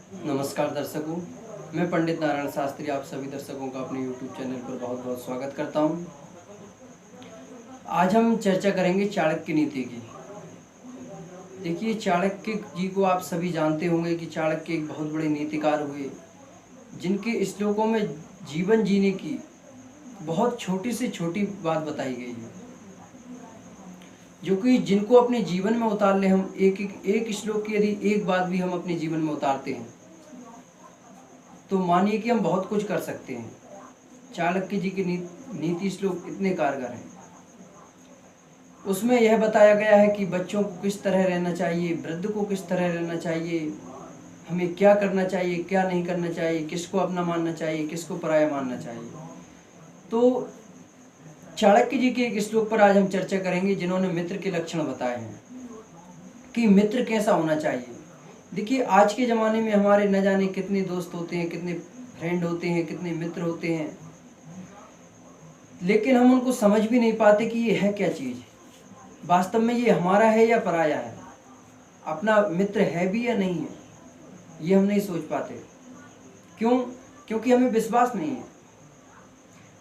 नमस्कार दर्शकों, मैं पंडित नारायण शास्त्री आप सभी दर्शकों का अपने YouTube चैनल पर बहुत बहुत स्वागत करता हूं। आज हम चर्चा करेंगे चाणक्य नीति की। देखिए, चाणक्य जी को आप सभी जानते होंगे कि चाणक्य एक बहुत बड़े नीतिकार हुए, जिनके श्लोकों में जीवन जीने की बहुत छोटी से छोटी बात बताई गई है, जो कि जिनको अपने जीवन में उतार ले। हम एक श्लोक की यदि एक बात भी हम अपने जीवन में उतारते हैं तो मानिए कि हम बहुत कुछ कर सकते हैं। चाणक्य जी के नीति श्लोक इतने कारगर हैं। उसमें यह बताया गया है कि बच्चों को किस तरह रहना चाहिए, वृद्ध को किस तरह रहना चाहिए, हमें क्या करना चाहिए, क्या नहीं करना चाहिए, किसको अपना मानना चाहिए, किसको पराया मानना चाहिए। तो चाणक्य जी के एक श्लोक पर आज हम चर्चा करेंगे, जिन्होंने मित्र के लक्षण बताए हैं कि मित्र कैसा होना चाहिए। देखिए, आज के ज़माने में हमारे न जाने कितने दोस्त होते हैं, कितने फ्रेंड होते हैं, कितने मित्र होते हैं, लेकिन हम उनको समझ भी नहीं पाते कि ये है क्या चीज़, वास्तव में ये हमारा है या पराया है, अपना मित्र है भी या नहीं है, ये हम नहीं सोच पाते। क्यों? क्योंकि हमें विश्वास नहीं है।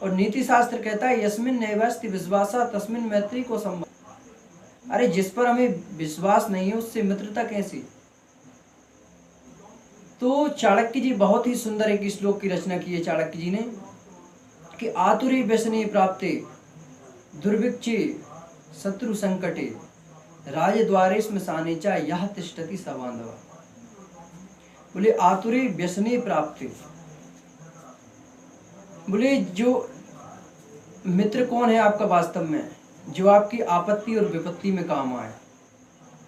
और नीति शास्त्र कहता है यस्मिन नैवास्ति विश्वासा तस्मिन मैत्री को संबंध। अरे, जिस पर हमें विश्वास नहीं है उससे मित्रता कैसी। तो चाणक्य जी बहुत ही सुंदर एक श्लोक की रचना की है चाणक्य जी ने कि आतुरे व्यसने प्राप्ते दुर्भिक्षे शत्रु संकटे राजद्वारे श्मशाने च यह तिष्ठति स बांधव। बोले आतुरे व्यसने प्राप्ते, बोले जो मित्र कौन है आपका वास्तव में, जो आपकी आपत्ति और विपत्ति में काम आए,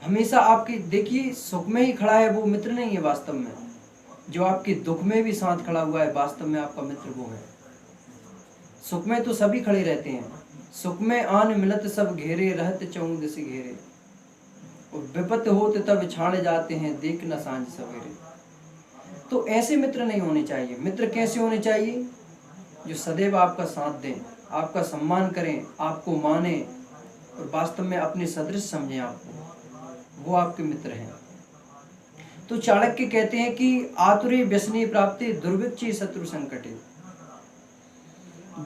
हमेशा आपकी, देखिए, सुख में ही खड़ा है वो मित्र नहीं है वास्तव में। जो आपके दुख में भी साथ खड़ा हुआ है, वास्तव में आपका मित्र वो है। सुख में तो सभी खड़े रहते हैं, सुख में आन मिलत सब घेरे, रहत चौंद से घेरे, और विपत होते तब छाड़ जाते हैं, देख न सांझ सवेरे। तो ऐसे मित्र नहीं होने चाहिए। मित्र कैसे होने चाहिए? जो सदैव आपका साथ दें, आपका सम्मान करें, आपको माने और वास्तव में अपने सदृश समझें आपको, वो आपके मित्र हैं। तो चाणक्य कहते हैं कि आतुरे व्यसने प्राप्ते दुर्भिक्षे शत्रु संकटे।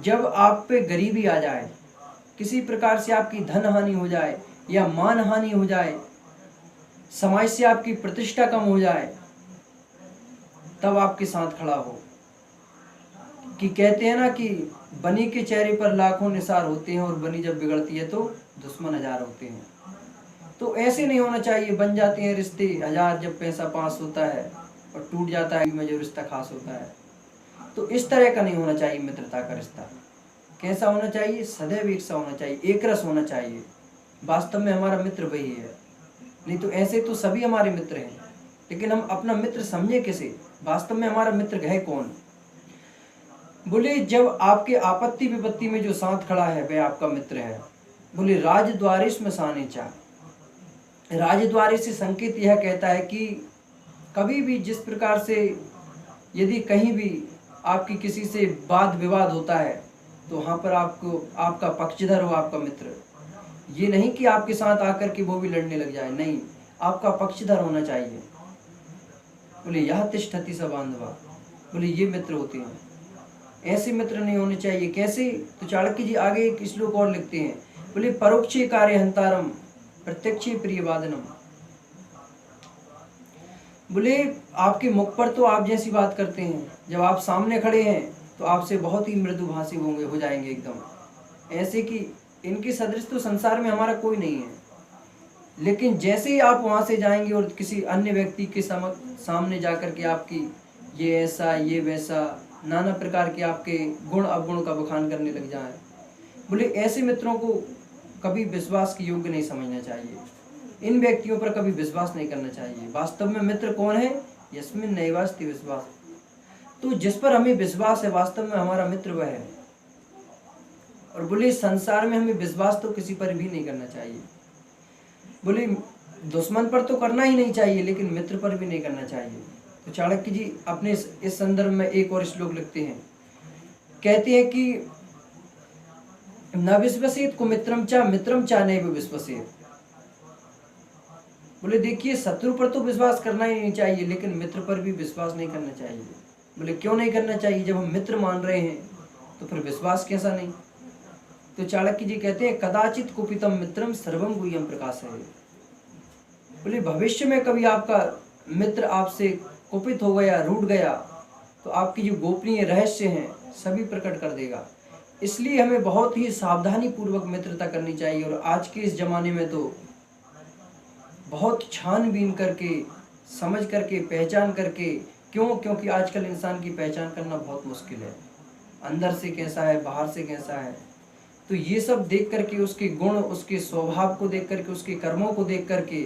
जब आप पे गरीबी आ जाए, किसी प्रकार से आपकी धन हानि हो जाए या मान हानि हो जाए, समाज से आपकी प्रतिष्ठा कम हो जाए, तब आपके साथ खड़ा हो। कि कहते हैं ना कि बनी के चेहरे पर लाखों निसार होते हैं और बनी जब बिगड़ती है तो दुश्मन हजार होते हैं। तो ऐसे नहीं होना चाहिए। बन जाते हैं रिश्ते हजार जब पैसा पास होता है, और टूट जाता है में जो रिश्ता खास होता है। तो इस तरह का नहीं होना चाहिए मित्रता का रिश्ता। कैसा होना चाहिए? सदैव एक सा होना चाहिए, एक रस होना चाहिए। वास्तव में हमारा मित्र वही है। नहीं तो ऐसे तो सभी हमारे मित्र हैं, लेकिन हम अपना मित्र समझे कैसे? वास्तव में हमारा मित्र है कौन? बोले जब आपके आपत्ति विपत्ति में जो साथ खड़ा है वह आपका मित्र है। बोले राजद्वारे श्मशाने च। राजद्वारे से संकेत यह कहता है कि कभी भी जिस प्रकार से यदि कहीं भी आपकी किसी से वाद विवाद होता है तो वहाँ पर आपको आपका पक्षधर हो आपका मित्र। ये नहीं कि आपके साथ आकर के वो भी लड़ने लग जाए, नहीं, आपका पक्षधर होना चाहिए। बोले यह तिष्ठति स बांधवा। बोले ये मित्र होते हैं। ऐसे मित्र नहीं होने चाहिए। कैसे? तो चाणक्य जी आगे एक श्लोक और लिखते हैं। बोले परोक्षे कार्य हंतारम प्रत्यक्षे प्रिय वादनम। बोले आपके मुख पर तो आप जैसी बात करते हैं, जब आप सामने खड़े हैं तो आपसे बहुत ही मृदुभाषी होंगे, हो जाएंगे एकदम ऐसे कि इनके सदृश तो संसार में हमारा कोई नहीं है। लेकिन जैसे ही आप वहां से जाएंगे और किसी अन्य व्यक्ति के सामने जाकर के आपकी ये ऐसा ये वैसा नाना प्रकार के आपके गुण अवगुण का बखान करने लग जाए, बोले ऐसे मित्रों को कभी विश्वास के योग्य नहीं समझना चाहिए। इन व्यक्तियों पर कभी विश्वास नहीं करना चाहिए। वास्तव में मित्र कौन है? यस्मिन नैवास्ति विश्वास। तो जिस पर हमें विश्वास है वास्तव में हमारा मित्र वह है। और बोले संसार में हमें विश्वास तो किसी पर भी नहीं करना चाहिए। बोले दुश्मन पर तो करना ही नहीं चाहिए, लेकिन मित्र पर भी नहीं करना चाहिए। तो चाणक्य जी अपने इस संदर्भ में एक और श्लोक लिखते हैं। कहते हैं कि न विश्वसेत को मित्रम चा नैव विश्वसेत। बोले देखिए शत्रु पर तो विश्वास करना ही नहीं चाहिए, लेकिन मित्र पर भी विश्वास नहीं करना चाहिए। बोले क्यों नहीं करना चाहिए, जब हम मित्र मान रहे हैं तो फिर विश्वास कैसा नहीं। तो चाणक्य जी कहते हैं कदाचित कुपितम मित्रम सर्वम गुह्यम प्रकाश है। बोले भविष्य में कभी आपका मित्र आपसे कुपित हो गया, रूठ गया, तो आपकी जो गोपनीय रहस्य हैं सभी प्रकट कर देगा। इसलिए हमें बहुत ही सावधानी पूर्वक मित्रता करनी चाहिए। और आज के इस जमाने में तो बहुत छानबीन करके, समझ करके, पहचान करके, क्योंकि आजकल इंसान की पहचान करना बहुत मुश्किल है, अंदर से कैसा है, बाहर से कैसा है। तो ये सब देख करके, उसके गुण, उसके स्वभाव को देख करके, उसके कर्मों को देख करके,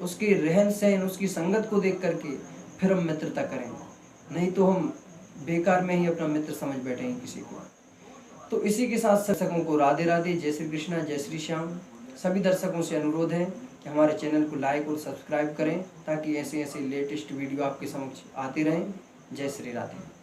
उसके रहन सहन, उसकी संगत को देख करके फिर हम मित्रता करें, नहीं तो हम बेकार में ही अपना मित्र समझ बैठेंगे किसी को। तो इसी के साथ दर्शकों को राधे राधे, जय श्री कृष्णा, जय श्री श्याम। सभी दर्शकों से अनुरोध है कि हमारे चैनल को लाइक और सब्सक्राइब करें, ताकि ऐसे ऐसे लेटेस्ट वीडियो आपके समक्ष आते रहें। जय श्री राधे।